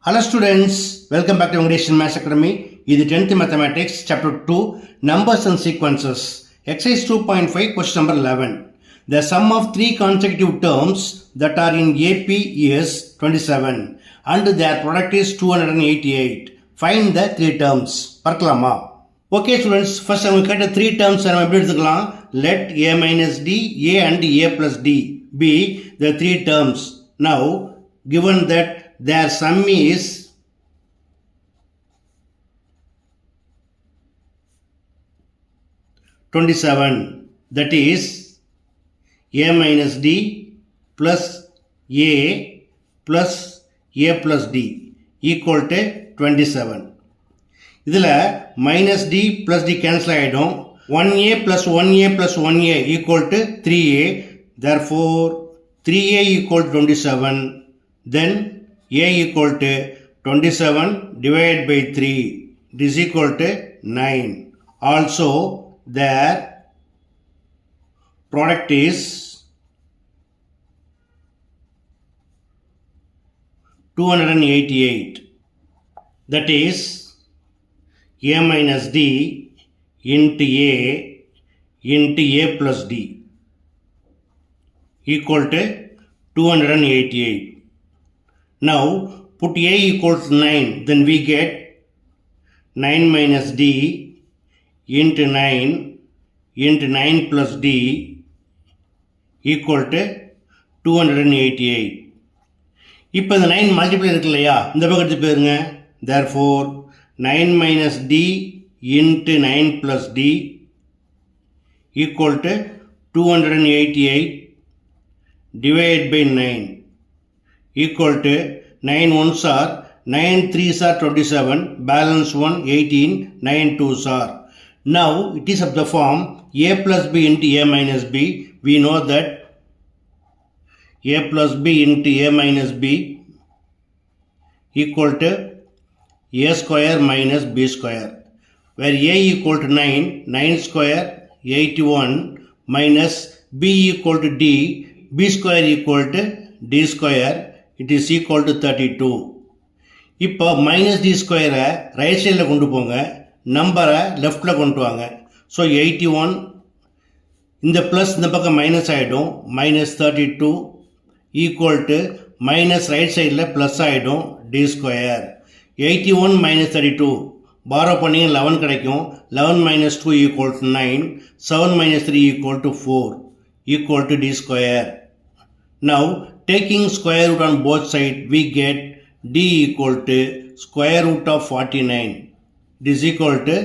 Hello students, welcome back to English Maths Academy. This is 10th Mathematics, Chapter 2, Numbers and Sequences. Exercise 2.5, question number 11. The sum of three consecutive terms that are in AP is 27 and their product is 288. Find the three terms. Parkalama. Okay students, first I will get the three terms and let A minus D, A and A plus D be the three terms. Now, given that their sum is 27, that is A minus D plus A plus A plus D equal to 27. இதில் minus D plus D cancel ஆகிடும். 1A plus 1A plus 1A equal to 3A. Therefore, 3A equal to 27. Then A equal to 27 divided by 3. It is equal to 9. Also, their product is 288. That is A minus D into A plus D equal to 288. Now put A equals 9, then we get 9 minus D into 9 plus D equal to 288. இப்போ இந்த 9 multiply இருக்கு இல்லையா, இந்த பக்கத்து போயிருங்க. Therefore 9 minus D into 9 plus D equal to 288 divided by 9 equal to 9 ones are 9 3s are 27, balance 1 18, 9 2s are. Now it is of the form A plus B into A minus B. We know that A plus B into A minus B equal to A square minus B square, where A equal to 9 square 81 minus B equal to D, B square equal to D square, it is equal to 32. இப்போ minus D ஸ்கொயரை right சைடில் கொண்டு போங்க, நம்பரை லெஃப்டில் கொண்டு வாங்க. So 81, இந்த ப்ளஸ் இந்த பக்கம் மைனஸ் ஆகிடும், minus 32 equal to minus right சைடில் ப்ளஸ் ஆகிடும் டி ஸ்கொயர். 81 minus 32 பாரோ பண்ணி 11 கிடைக்கும். 11 minus 2 equal to 9, 7 minus 3 equal to 4 equal to d square. Now taking square root on both sides, we get d equal to square root of 49. It is equal to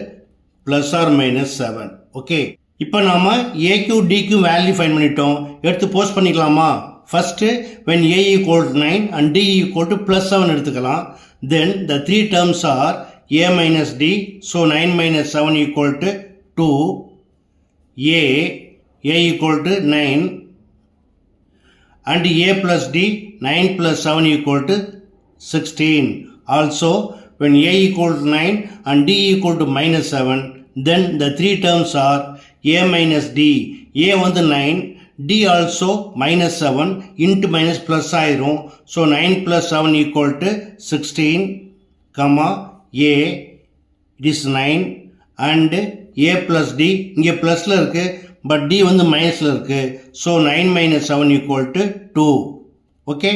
plus or minus 7. Okay. இப்போ நாம AQ DQ value find பண்ணிட்டோம். எடுத்து post பண்ணிக்கலாமா? First, when A equal to 9 and D equal to plus 7 எடுத்துக்கலாம். Then the three terms are A minus D. So 9 minus 7 equal to 2. A equal to 9. And A plus D, 9 plus 7 equal to 16. Also, when A equal to 9 and D equal to minus 7, then the three terms are A minus D. A வந்து 9, D also minus 7, into minus plus ஆயிரும். So 9 plus 7 equal to 16, comma A, it is 9, and A plus D, இங்கே plusல இருக்கு, but D வந்து minusல இருக்கு. So 9 minus 7 equal to 2. Okay.